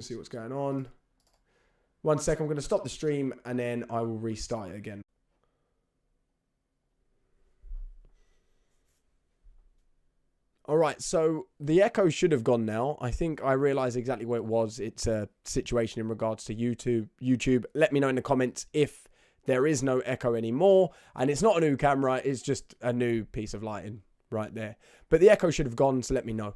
See what's going on. 1 second, I'm going to stop the stream and then I will restart it again. All right, so the echo should have gone now. I think I realized exactly what it was. It's a situation in regards to YouTube. Let me know in the comments if there is no echo anymore. And it's not a new camera. It's just a new piece of lighting right there. But the echo should have gone, so let me know.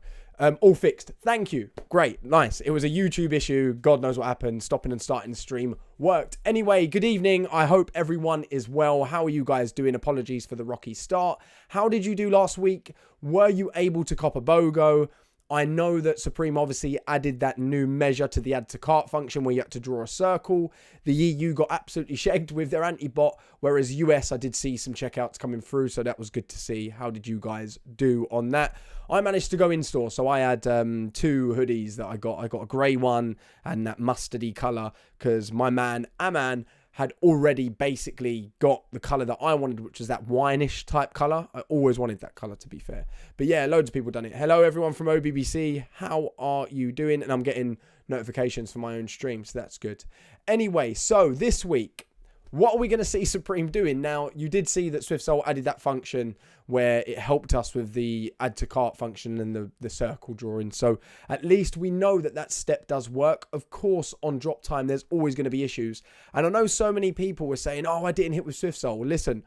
All fixed. Thank you. Great. Nice. It was a YouTube issue. God knows what happened. Stopping and starting the stream worked. Anyway, good evening. I hope everyone is well. How are you guys doing? Apologies for the rocky start. How did you do last week? Were you able to cop a BOGO? I know that Supreme obviously added that new measure to the add to cart function where you had to draw a circle. The EU got absolutely shagged with their anti-bot, whereas US, I did see some checkouts coming through, so that was good to see. How did you guys do on that? I managed to go in store, so I had 2 hoodies that I got. I got a grey one and that mustardy colour because my man, Aman, had already basically got the colour that I wanted, which is that wine-ish type colour. I always wanted that colour, to be fair. But yeah, loads of people done it. Hello, everyone from OBBC. How are you doing? And I'm getting notifications for my own stream, so that's good. Anyway, so this week, what are we going to see Supreme doing? Now, you did see that SwiftSole added that function where it helped us with the add to cart function and the circle drawing. So at least we know that that step does work. Of course, on drop time, there's always going to be issues. And I know so many people were saying, oh, I didn't hit with SwiftSole. Listen,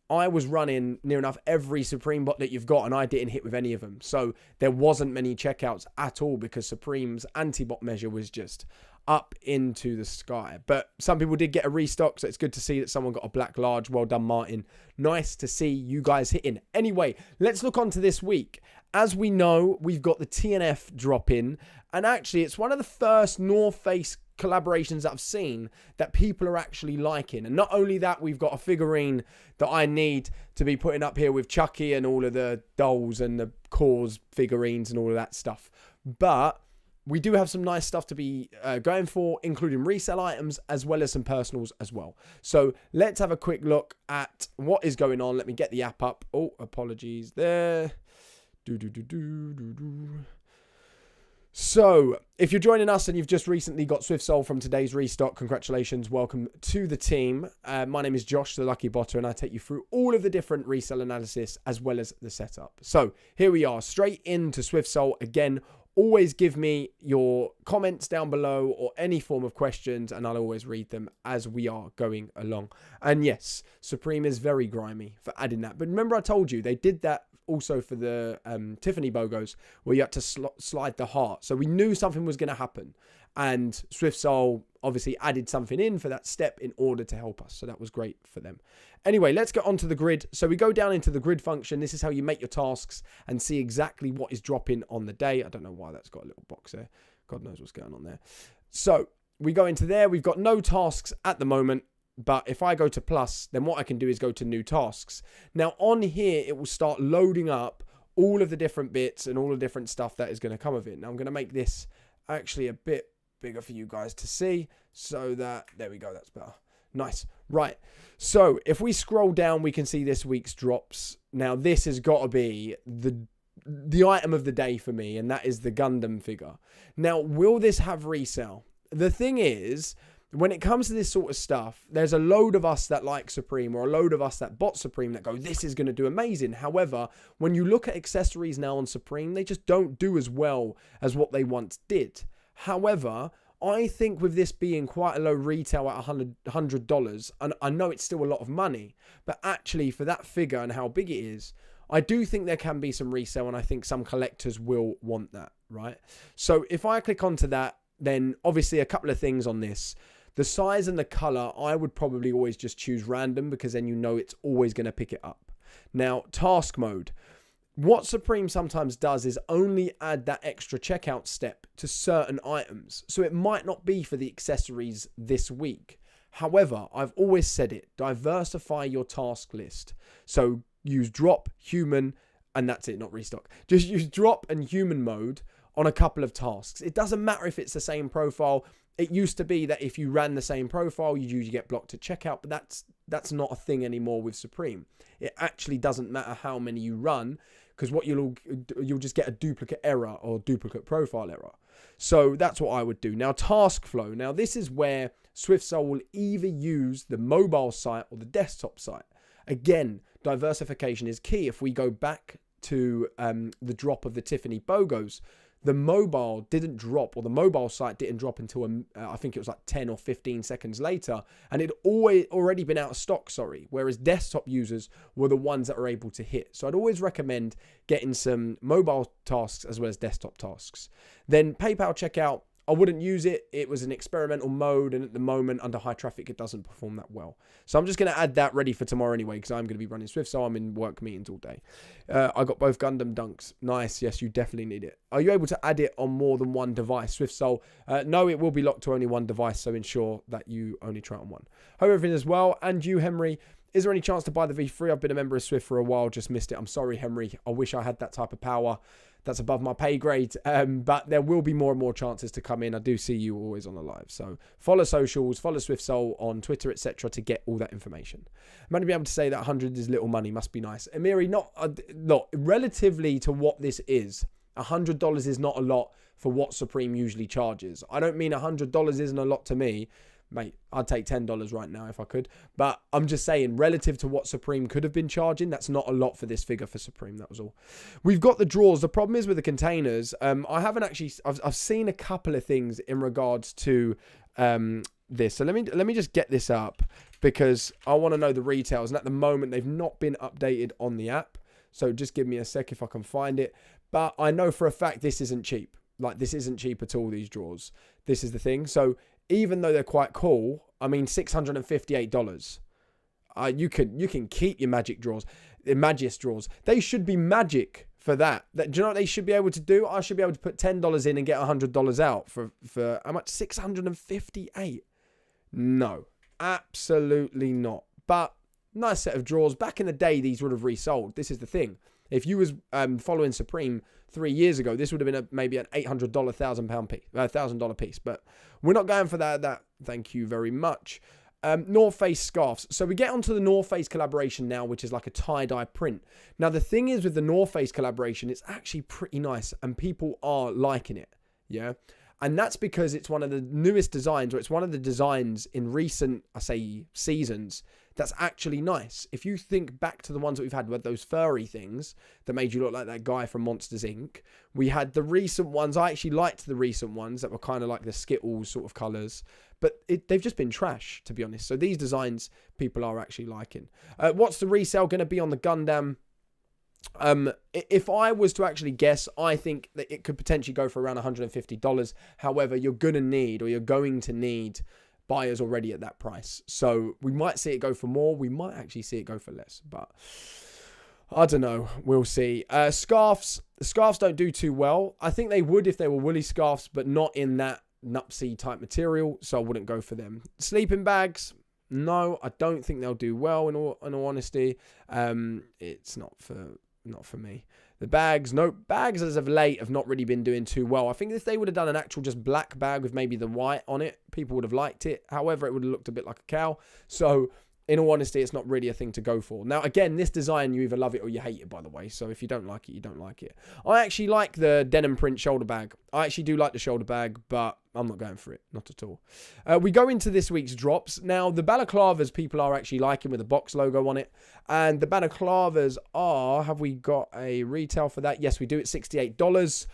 I was running near enough every Supreme bot that you've got and I didn't hit with any of them. So there wasn't many checkouts at all because Supreme's anti-bot measure was just up into the sky. But some people did get a restock, so it's good to see that someone got a black large. Well done, Martin. Nice to see you guys hitting. Anyway, let's look on to this week. As we know, we've got the TNF drop in, and actually it's one of the first North Face collaborations that I've seen that people are actually liking. And not only that, we've got a figurine that I need to be putting up here with Chucky and all of the dolls and the cause figurines and all of that stuff. But we do have some nice stuff to be going for, including resale items as well as some personals as well. So let's have a quick look at what is going on. Let me get the app up. Oh, apologies there. So if you're joining us and you've just recently got SwiftSole from today's restock, congratulations. Welcome to the team. My name is Josh, the LuckyBotter, and I take you through all of the different resale analysis as well as the setup. So here we are, straight into SwiftSole again. Always give me your comments down below or any form of questions, and I'll always read them as we are going along. And yes, Supreme is very grimy for adding that. But remember I told you, they did that also for the Tiffany BOGOs, where you had to slide the heart. So we knew something was going to happen. And SwiftSole obviously added something in for that step in order to help us. So that was great for them. Anyway, let's get onto the grid. So we go down into the grid function. This is how you make your tasks and see exactly what is dropping on the day. I don't know why that's got a little box there. God knows what's going on there. So we go into there. We've got no tasks at the moment. But if I go to plus, then what I can do is go to new tasks. Now on here, it will start loading up all of the different bits and all the different stuff that is going to come of it. Now I'm going to make this actually a bit bigger for you guys to see so that, there we go, that's better. Nice. Right. So if we scroll down, we can see this week's drops. Now this has got to be the item of the day for me, and that is the Gundam figure. Now, will this have resale? The thing is, when it comes to this sort of stuff, there's a load of us that like Supreme or a load of us that bot Supreme that go, this is going to do amazing. However, when you look at accessories now on Supreme, they just don't do as well as what they once did. However, I think with this being quite a low retail at $100, and I know it's still a lot of money, but actually for that figure and how big it is, I do think there can be some resale, and I think some collectors will want that, right? So if I click onto that, then obviously a couple of things on this. The size and the color, I would probably always just choose random because then you know it's always going to pick it up. Now, task mode. What Supreme sometimes does is only add that extra checkout step to certain items. So it might not be for the accessories this week. However, I've always said it, diversify your task list. So use drop, human, and that's it, not restock. Just use drop and human mode on a couple of tasks. It doesn't matter if it's the same profile. It used to be that if you ran the same profile, you'd usually get blocked at checkout, but that's not a thing anymore with Supreme. It actually doesn't matter how many you run, because what you'll just get a duplicate error or duplicate profile error. So that's what I would do. Now, task flow. Now, this is where SwiftSole will either use the mobile site or the desktop site. Again, diversification is key. If we go back to the drop of the Tiffany BOGOs, the mobile didn't drop, or the mobile site didn't drop until I think it was like 10 or 15 seconds later, and it already been out of stock, whereas desktop users were the ones that were able to hit. So I'd always recommend getting some mobile tasks as well as desktop tasks. Then PayPal checkout, I wouldn't use it. It was an experimental mode, and at the moment, under high traffic, it doesn't perform that well. So I'm just going to add that ready for tomorrow anyway, because I'm going to be running SwiftSole. I'm in work meetings all day. I got both Gundam dunks. Nice. Yes, you definitely need it. Are you able to add it on more than one device? SwiftSole? No, it will be locked to only one device, so ensure that you only try it on one. Hope everything is well. And you, Henry, is there any chance to buy the V3? I've been a member of Swift for a while, just missed it. I'm sorry, Henry. I wish I had that type of power. That's above my pay grade, but there will be more and more chances to come in. I do see you always on the live, so follow socials, follow SwiftSole on Twitter, etc. to get all that information. I'm going to be able to say that 100 is little money, must be nice. Amiri, not relatively to what this is. $100 is not a lot for what Supreme usually charges. I don't mean $100 isn't a lot to me. Mate, I'd take $10 right now if I could. But I'm just saying, relative to what Supreme could have been charging, that's not a lot for this figure for Supreme. That was all. We've got the drawers. The problem is with the containers. I haven't actually. I've seen a couple of things in regards to this. So let me just get this up because I want to know the retails. And at the moment, they've not been updated on the app. So just give me a sec if I can find it. But I know for a fact this isn't cheap. Like, this isn't cheap at all, these drawers. This is the thing. So even though they're quite cool, I mean, $658. You can keep your magic drawers, the Magis drawers. They should be magic for that. Do you know what they should be able to do? I should be able to put $10 in and get $100 out for how much? $658. No, absolutely not. But nice set of drawers. Back in the day, these would have resold. This is the thing. If you was following Supreme 3 years ago, this would have been maybe an $800, $1,000 piece. But we're not going for that. Thank you very much. North Face scarves. So we get onto the North Face collaboration now, which is like a tie-dye print. Now, the thing is with the North Face collaboration, it's actually pretty nice and people are liking it. Yeah. And that's because it's one of the newest designs, or it's one of the designs in recent, I say, seasons that's actually nice. If you think back to the ones that we've had with those furry things that made you look like that guy from Monsters, Inc. We had the recent ones. I actually liked the recent ones that were kind of like the Skittles sort of colours. But they've just been trash, to be honest. So these designs people are actually liking. What's the resale going to be on the Gundam? If I was to actually guess, I think that it could potentially go for around $150. However, you're going to need buyers already at that price. So we might see it go for more. We might actually see it go for less, but I don't know. We'll see. Scarves don't do too well. I think they would if they were woolly scarves, but not in that nupsy type material. So I wouldn't go for them. Sleeping bags. No, I don't think they'll do well in all honesty. It's not for me. The bags as of late have not really been doing too well. I think if they would have done an actual just black bag with maybe the white on it, people would have liked it. However, it would have looked a bit like a cow. So in all honesty, it's not really a thing to go for. Now, again, this design, you either love it or you hate it, by the way. So if you don't like it, you don't like it. I actually like the denim print shoulder bag. I actually do like the shoulder bag, but I'm not going for it. Not at all. We go into this week's drops. Now, the balaclavas people are actually liking with the box logo on it. And the balaclavas are, have we got a retail for that? Yes, we do. It's $68.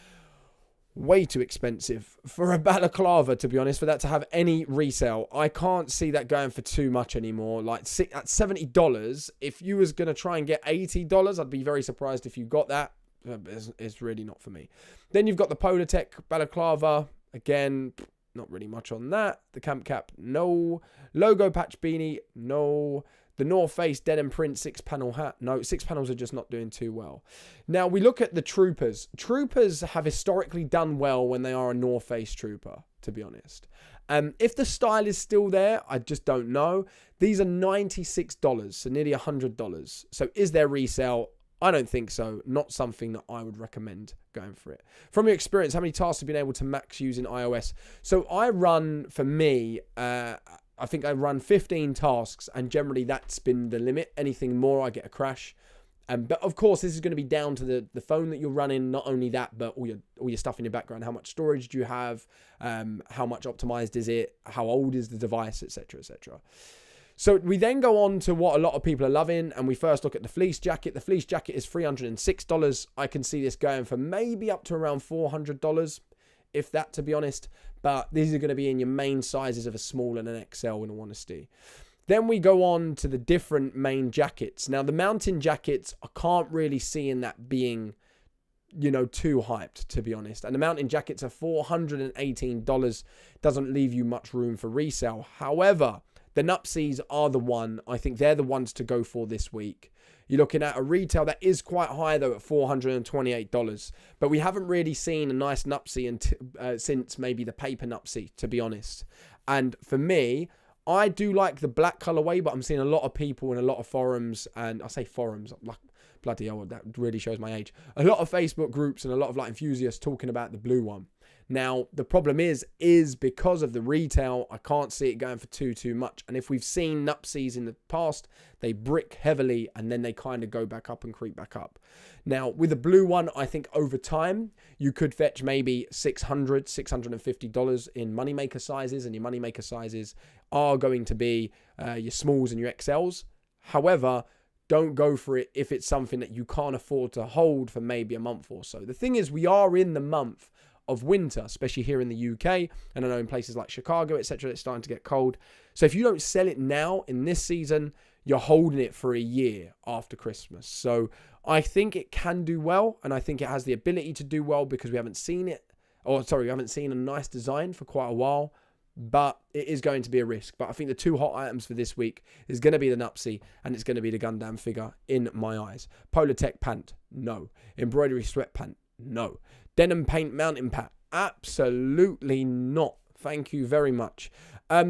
Way too expensive for a balaclava, to be honest, for that to have any resale. I can't see that going for too much anymore. Like at $70, if you was going to try and get $80, I'd be very surprised if you got that. It's really not for me. Then you've got the Polartec balaclava. Again, not really much on that. The Camp Cap, no. Logo patch beanie, no. The North Face denim print 6-panel hat. No, 6 panels are just not doing too well. Now, we look at the Troopers. Troopers have historically done well when they are a North Face Trooper, to be honest. If the style is still there, I just don't know. These are $96, so nearly $100. So is there resale? I don't think so. Not something that I would recommend going for it. From your experience, how many tasks have you been able to max using iOS? So I run, for me, I think I run 15 tasks, and generally that's been the limit. Anything more, I get a crash. But of course, this is going to be down to the phone that you're running. Not only that, but all your stuff in your background. How much storage do you have? How much optimized is it? How old is the device, etc., etc. So we then go on to what a lot of people are loving, and we first look at the fleece jacket. The fleece jacket is $306. I can see this going for maybe up to around $400, if that, to be honest. But these are going to be in your main sizes of a small and an XL, in all honesty. Then we go on to the different main jackets. Now, the mountain jackets, I can't really see in that being, too hyped, to be honest. And the mountain jackets are $418. Doesn't leave you much room for resale. However, the Nupsies are the one. I think they're the ones to go for this week. You're looking at a retail that is quite high, though, at $428. But we haven't really seen a nice Nupsie since maybe the paper Nupsie, to be honest. And for me, I do like the black colorway, but I'm seeing a lot of people in a lot of forums, and I say forums, like, bloody hell, that really shows my age. A lot of Facebook groups and a lot of enthusiasts talking about the blue one. Now, the problem is because of the retail, I can't see it going for too much. And if we've seen Nupsies in the past, they brick heavily and then they kind of go back up and creep back up. Now, with the blue one, I think over time, you could fetch maybe $600, $650 in moneymaker sizes, and your moneymaker sizes are going to be your smalls and your XLs. However, don't go for it if it's something that you can't afford to hold for maybe a month or so. The thing is, we are in the month of winter, especially here in the UK, and I know in places like Chicago, etc., it's starting to get cold. So if you don't sell it now in this season, you're holding it for a year after Christmas. So I think it can do well, and I think it has the ability to do well because we haven't seen a nice design for quite a while, but it is going to be a risk. But I think the two hot items for this week is going to be the Nupsie, and it's going to be the Gundam figure in my eyes. Polartec pant, no. Embroidery sweat pant, no. Denim paint mountain pat, absolutely not. Thank you very much.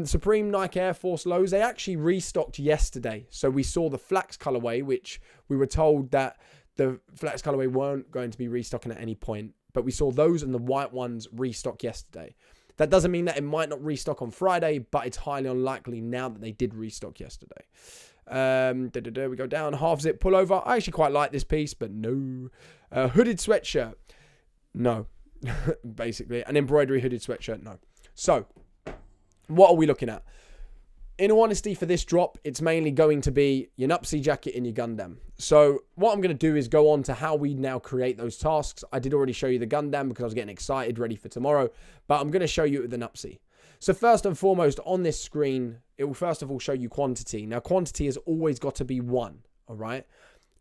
Supreme Nike Air Force lows, they actually restocked yesterday. So we saw the flax colorway, which we were told that the flax colorway weren't going to be restocking at any point. But we saw those and the white ones restock yesterday. That doesn't mean that it might not restock on Friday, but it's highly unlikely now that they did restock yesterday. We go down. Half zip pullover. I actually quite like this piece, but no. Hooded sweatshirt. No. Basically. An embroidery hooded sweatshirt. No. So, what are we looking at? In all honesty, for this drop, it's mainly going to be your Nupsie jacket and your Gundam. So what I'm going to do is go on to how we now create those tasks. I did already show you the Gundam because I was getting excited, ready for tomorrow. But I'm going to show you the Nupsie. So first and foremost, on this screen, it will first of all show you quantity. Now, quantity has always got to be 1, all right?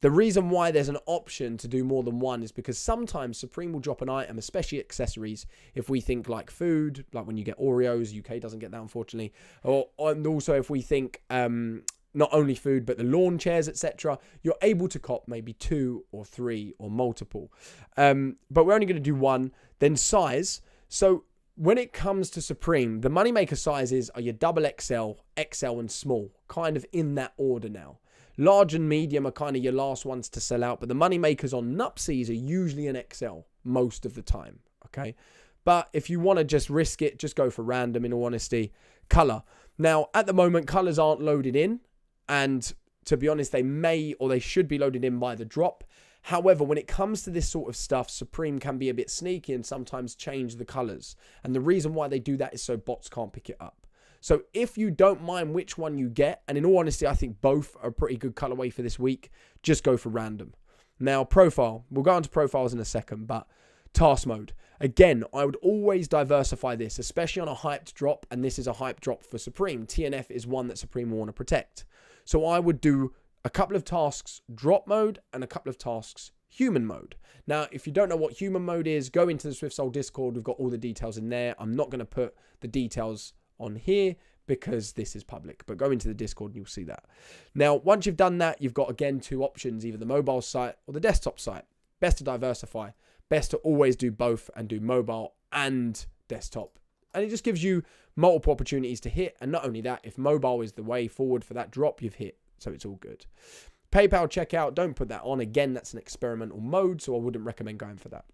The reason why there's an option to do more than 1 is because sometimes Supreme will drop an item, especially accessories, if we think like food, like when you get Oreos, UK doesn't get that, unfortunately. And also if we think not only food, but the lawn chairs, etc., you're able to cop maybe 2 or 3 or multiple. But we're only going to do 1. Then size. So when it comes to Supreme, the moneymaker sizes are your double XL, XL and small, kind of in that order now. Large and medium are kind of your last ones to sell out, but the money makers on Nupsies are usually an XL most of the time, okay? But if you want to just risk it, just go for random, in all honesty. Color. Now, at the moment, colors aren't loaded in, and to be honest, they may or they should be loaded in by the drop. However, when it comes to this sort of stuff, Supreme can be a bit sneaky and sometimes change the colors. And the reason why they do that is so bots can't pick it up. So if you don't mind which one you get, and in all honesty, I think both are a pretty good colorway for this week, just go for random. Now, profile. We'll go on to profiles in a second, but task mode. Again, I would always diversify this, especially on a hyped drop, and this is a hyped drop for Supreme. TNF is one that Supreme will want to protect. So I would do a couple of tasks drop mode and a couple of tasks human mode. Now, if you don't know what human mode is, go into the SwiftSole Discord. We've got all the details in there. I'm not going to put the details on here because this is public, but go into the Discord and you'll see that. Now, once you've done that, you've got again 2 options, either the mobile site or the desktop site. Best to diversify, best to always do both and do mobile and desktop. And it just gives you multiple opportunities to hit. And not only that, if mobile is the way forward for that drop, you've hit. So it's all good. PayPal checkout, don't put that on. Again, that's an experimental mode, so I wouldn't recommend going for that.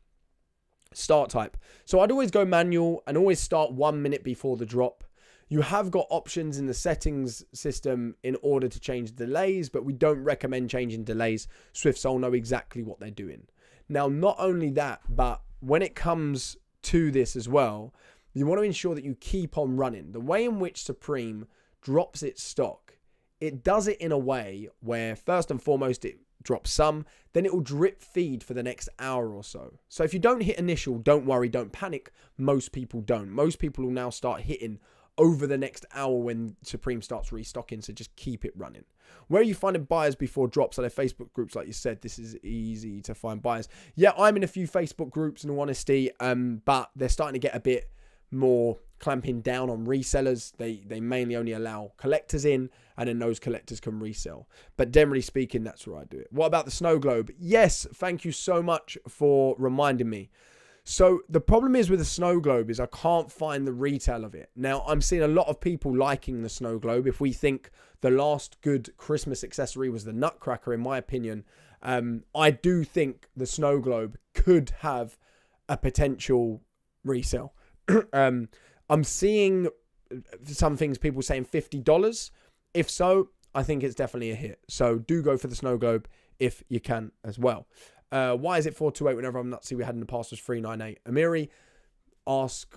Start type. So I'd always go manual and always start 1 minute before the drop. You have got options in the settings system in order to change delays, but we don't recommend changing delays. SwiftSole know exactly what they're doing. Now, not only that, but when it comes to this as well, you want to ensure that you keep on running. The way in which Supreme drops its stock, it does it in a way where first and foremost, it drops some, then it will drip feed for the next hour or so. So if you don't hit initial, don't worry, don't panic. Most people don't. Most people will now start hitting over the next hour when Supreme starts restocking, so just keep it running. Where are you finding buyers before drops? Are there Facebook groups? Like you said, this is easy to find buyers. Yeah, I'm in a few Facebook groups in all honesty, but they're starting to get a bit more clamping down on resellers. They mainly only allow collectors in, and then those collectors can resell. But generally speaking, that's where I do it. What about the snow globe? Yes, thank you so much for reminding me. So the problem is with the snow globe is I can't find the retail of it. Now, I'm seeing a lot of people liking the snow globe. If we think the last good Christmas accessory was the Nutcracker, in my opinion, I do think the snow globe could have a potential resale. I'm seeing some things, people saying $50. If so, I think it's definitely a hit. So do go for the snow globe if you can as well. Why is it 428 whenever I'm nutsy? We had in the past was 398. Amiri, ask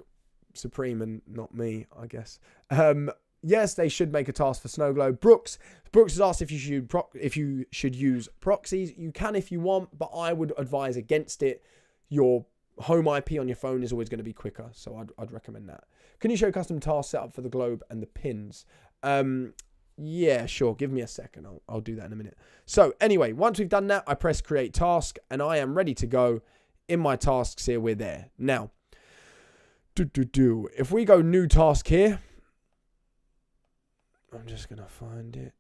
Supreme and not me, I guess. Yes, they should make a task for snow globe. Brooks has asked if you should use proxies. You can if you want, but I would advise against it. Your home IP on your phone is always going to be quicker, so I'd recommend that. Can you show custom task setup for the globe and the pins? Yeah, sure. Give me a second. I'll do that in a minute. So anyway, once we've done that, I press create task and I am ready to go. In my tasks here, we're there. Now, if we go new task here, I'm just going to find it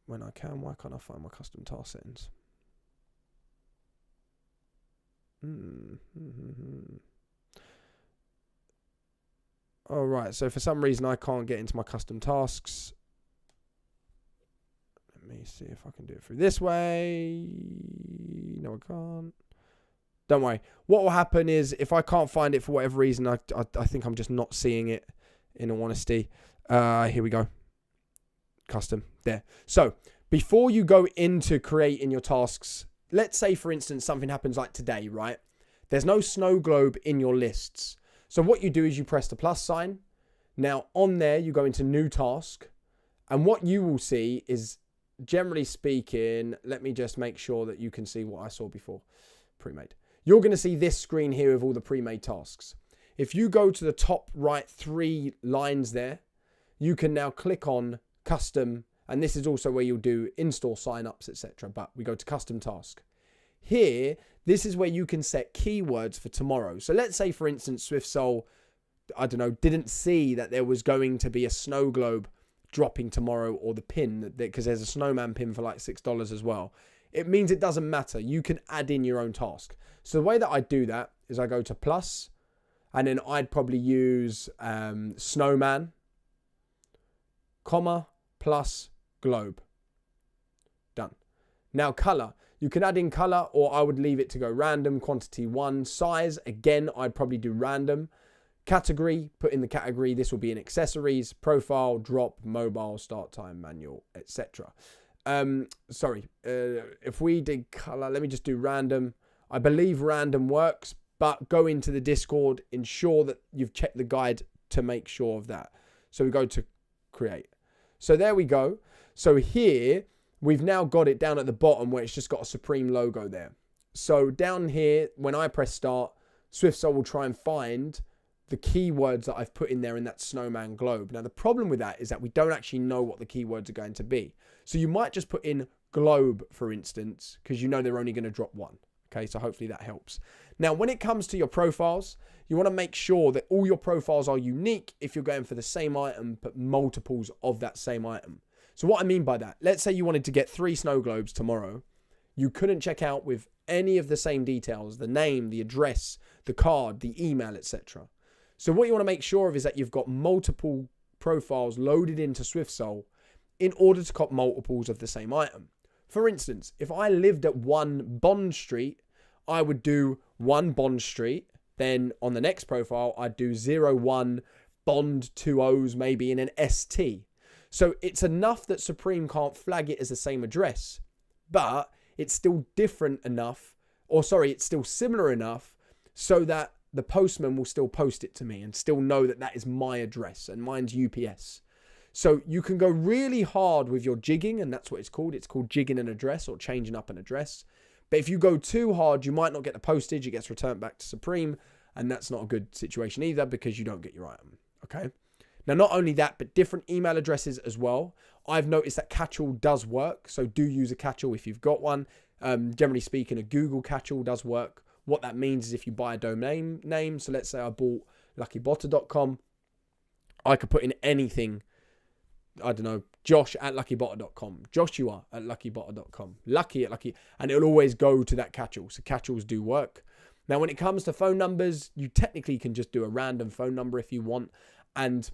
when I can. Why can't I find my custom task settings? All right. So for some reason, I can't get into my custom tasks. Let me see if I can do it through this way. No, I can't. Don't worry. What will happen is if I can't find it for whatever reason, I think I'm just not seeing it, in all honesty. Here we go. Custom. There. So before you go into creating your tasks, let's say, for instance, something happens like today, right? There's no snow globe in your lists. So what you do is you press the plus sign. Now on there, you go into new task. And what you will see is, generally speaking, let me just make sure that you can see what I saw before. Pre-made. You're going to see this screen here with all the pre-made tasks. If you go to the top right 3 lines there, you can now click on custom. And this is also where you'll do in-store signups, etc. But we go to custom task. Here, this is where you can set keywords for tomorrow. So let's say, for instance, SwiftSole, I don't know, didn't see that there was going to be a snow globe dropping tomorrow, or the pin, because there's a snowman pin for like $6 as well. It means it doesn't matter. You can add in your own task. So the way that I do that is I go to plus, and then I'd probably use snowman, comma, plus, globe. Done. Now color. You can add in color, or I would leave it to go random, quantity 1. Size, again, I'd probably do random. Category, put in the category. This will be in accessories, profile, drop, mobile, start time, manual, etc. If we did color, let me just do random. I believe random works, but go into the Discord, ensure that you've checked the guide to make sure of that. So we go to create. So there we go. So here, we've now got it down at the bottom where it's just got a Supreme logo there. So down here, when I press start, SwiftSole will try and find the keywords that I've put in there in that snowman globe. Now, the problem with that is that we don't actually know what the keywords are going to be. So you might just put in globe, for instance, because you know they're only going to drop 1. Okay, so hopefully that helps. Now, when it comes to your profiles, you want to make sure that all your profiles are unique if you're going for the same item, but multiples of that same item. So what I mean by that, let's say you wanted to get 3 snow globes tomorrow. You couldn't check out with any of the same details, the name, the address, the card, the email, etc. So what you want to make sure of is that you've got multiple profiles loaded into SwiftSole in order to cop multiples of the same item. For instance, if I lived at 1 Bond Street, I would do 1 Bond Street. Then on the next profile, I'd do 01 Bond 2 O's maybe in an ST. So it's enough that Supreme can't flag it as the same address, but it's still different enough, or sorry, it's still similar enough so that the postman will still post it to me and still know that that is my address and mine's UPS. So you can go really hard with your jigging, and that's what it's called. It's called jigging an address or changing up an address. But if you go too hard, you might not get the postage. It gets returned back to Supreme, and that's not a good situation either because you don't get your item. Okay. Now, not only that, but different email addresses as well. I've noticed that catch-all does work. So do use a catch-all if you've got one. Generally speaking, a Google catch-all does work. What that means is if you buy a domain name, so let's say I bought LuckyBotter.com, I could put in anything. I don't know, Josh@LuckyBotter.com, Joshua@LuckyBotter.com, Lucky at Lucky, and it'll always go to that catch-all. So catch-alls do work. Now, when it comes to phone numbers, you technically can just do a random phone number if you want. And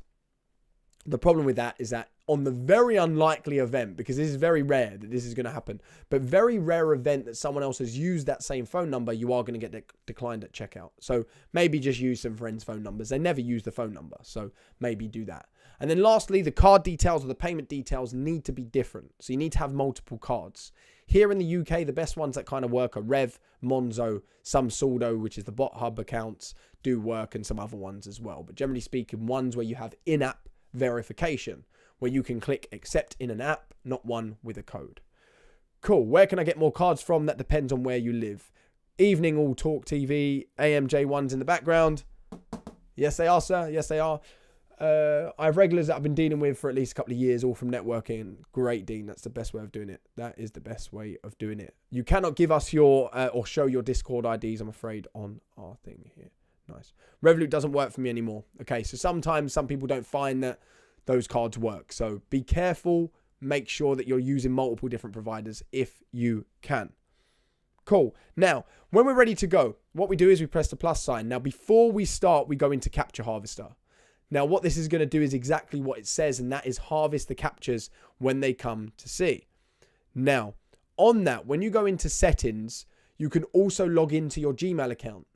the problem with that is that on the very unlikely event, because this is very rare that this is going to happen, but very rare event that someone else has used that same phone number, you are going to get declined at checkout. So maybe just use some friends' phone numbers. They never use the phone number, so maybe do that. And then lastly, the card details or the payment details need to be different. So you need to have multiple cards. Here in the UK, the best ones that kind of work are Rev, Monzo, some Soldo, which is the bot hub accounts, do work, and some other ones as well. But generally speaking, ones where you have in-app verification, where you can click accept in an app, not one with a code. Cool. Where can I get more cards from? That depends on where you live. Evening All Talk TV, AMJ1's in the background. Yes, they are, sir. Yes, they are. I have regulars that I've been dealing with for at least a couple of years, all from networking. Great, Dean. That's the best way of doing it. That is the best way of doing it. You cannot give us your or show your Discord IDs, I'm afraid, on our thing here. Nice. Revolut doesn't work for me anymore. Okay, so sometimes some people don't find that those cards work. So be careful. Make sure that you're using multiple different providers if you can. Cool. Now, when we're ready to go, what we do is we press the plus sign. Now, before we start, we go into Capture Harvester. Now, what this is going to do is exactly what it says, and that is harvest the captures when they come to see. Now, on that, when you go into settings, you can also log into your Gmail account.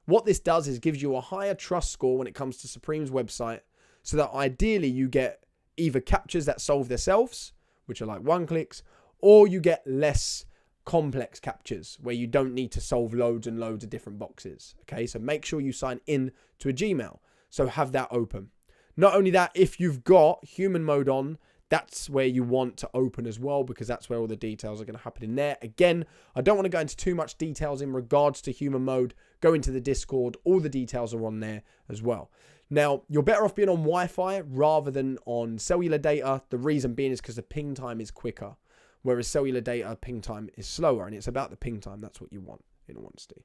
What this does is gives you a higher trust score when it comes to Supreme's website, so that ideally you get either captures that solve themselves, which are like one clicks, or you get less complex captures where you don't need to solve loads and loads of different boxes. Okay, so make sure you sign in to a Gmail. So have that open. Not only that, if you've got human mode on, that's where you want to open as well, because that's where all the details are going to happen in there. Again, I don't want to go into too much details in regards to human mode. Go into the Discord. All the details are on there as well. Now, you're better off being on Wi-Fi rather than on cellular data. The reason being is because the ping time is quicker, whereas cellular data ping time is slower, and it's about the ping time. That's what you want, in all honesty.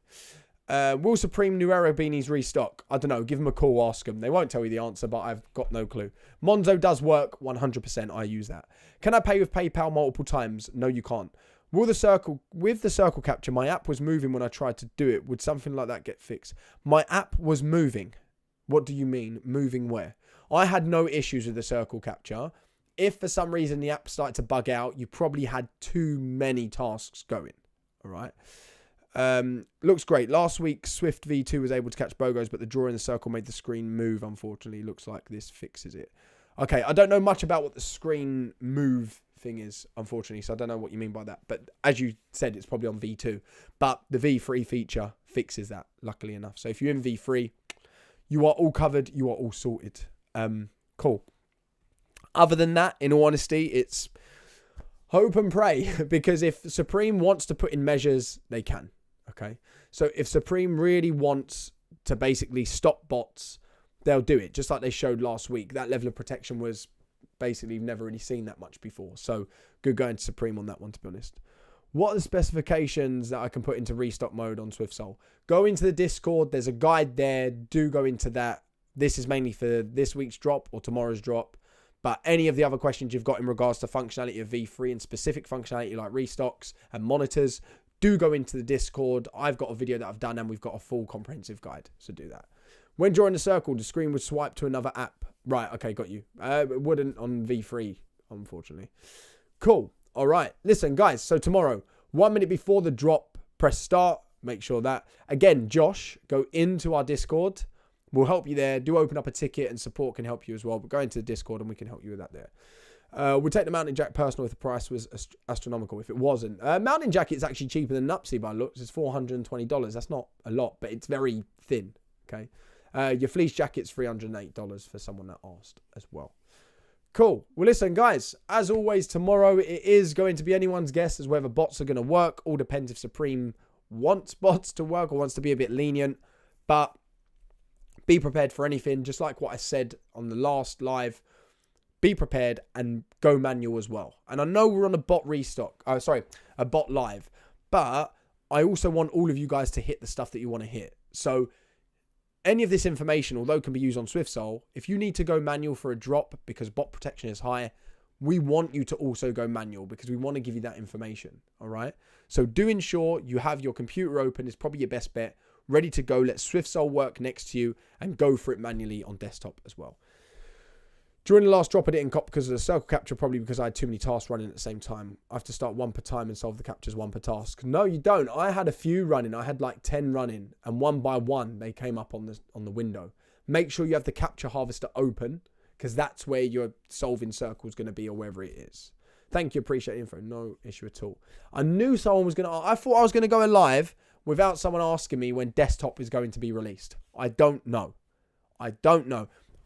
Will Supreme New Era beanies restock? I don't know. Give them a call. Ask them. They won't tell you the answer, but I've got no clue. Monzo does work 100%. I use that. Can I pay with PayPal multiple times? No, you can't. With the circle capture, my app was moving when I tried to do it. Would something like that get fixed? My app was moving. What do you mean? Moving where? I had no issues with the circle capture. If for some reason the app started to bug out, you probably had too many tasks going. All right. Looks great. Last week, Swift V2 was able to catch bogos, but the draw in the circle made the screen move, unfortunately. Looks like this fixes it. Okay, I don't know much about what the screen move thing is, unfortunately, so I don't know what you mean by that. But as you said, it's probably on V2. But the V3 feature fixes that, luckily enough. So if you're in V3, you are all covered. You are all sorted. Cool. Other than that, in all honesty, it's hope and pray, because if Supreme wants to put in measures, they can. Okay, so if Supreme really wants to basically stop bots, they'll do it, just like they showed last week. That level of protection was basically never really seen that much before. So good going to Supreme on that one, to be honest. What are the specifications that I can put into restock mode on SwiftSole? Go into the Discord. There's a guide there. Do go into that. This is mainly for this week's drop or tomorrow's drop. But any of the other questions you've got in regards to functionality of V3 and specific functionality like restocks and monitors, do go into the Discord. I've got a video that I've done and we've got a full comprehensive guide. So do that. When drawing the circle, the screen would swipe to another app. Right, okay, got you. It wouldn't on V3, unfortunately. Cool. All right. Listen, guys, so tomorrow, 1 minute before the drop, press start. Make sure that. Again, Josh, go into our Discord. We'll help you there. Do open up a ticket and support can help you as well. But go into the Discord and we can help you with that there. We'll take the mountain jacket personal if the price was astronomical. If it wasn't. Mountain jacket's actually cheaper than Nupsy by looks. It's $420. That's not a lot, but it's very thin. Okay. Your fleece jacket's $308 for someone that asked as well. Cool. Well, listen, guys, as always, tomorrow it is going to be anyone's guess as whether bots are going to work. All depends if Supreme wants bots to work or wants to be a bit lenient. But be prepared for anything. Just like what I said on the last live, be prepared and go manual as well. And I know we're on a bot restock. A bot live. But I also want all of you guys to hit the stuff that you want to hit. So any of this information, although it can be used on SwiftSole, if you need to go manual for a drop because bot protection is high, we want you to also go manual because we want to give you that information. All right. So do ensure you have your computer open. It's probably your best bet. Ready to go. Let SwiftSole work next to you and go for it manually on desktop as well. During the last drop, I didn't cop because of the circle capture, probably because I had too many tasks running at the same time. I have to start one per time and solve the captures one per task. No, you don't. I had a few running. I had like 10 running, and one by one, they came up on the window. Make sure you have the capture harvester open because that's where your solving circle is going to be or wherever it is. Thank you. Appreciate the info. No issue at all. I knew someone was going to... I thought I was going to go live without someone asking me when desktop is going to be released. I don't know.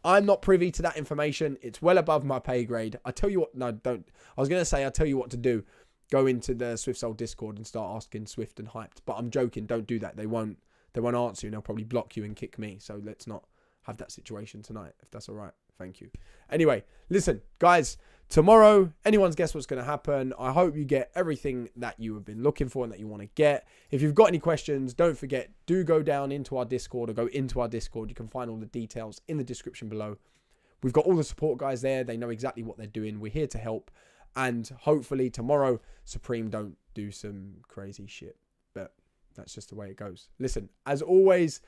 I'm not privy to that information. It's well above my pay grade. I tell you what, no, don't. I was going to say, I'll tell you what to do. Go into the SwiftSole Discord and start asking Swift and Hyped. But I'm joking. Don't do that. They won't answer you and they'll probably block you and kick me. So let's not have that situation tonight, if that's all right. Thank you. Anyway, listen, guys, tomorrow, anyone's guess what's going to happen. I hope you get everything that you have been looking for and that you want to get. If you've got any questions, don't forget, do go down into our Discord or go into our Discord. You can find all the details in the description below. We've got all the support guys there. They know exactly what they're doing. We're here to help. And hopefully tomorrow, Supreme don't do some crazy shit. But that's just the way it goes. Listen, as always,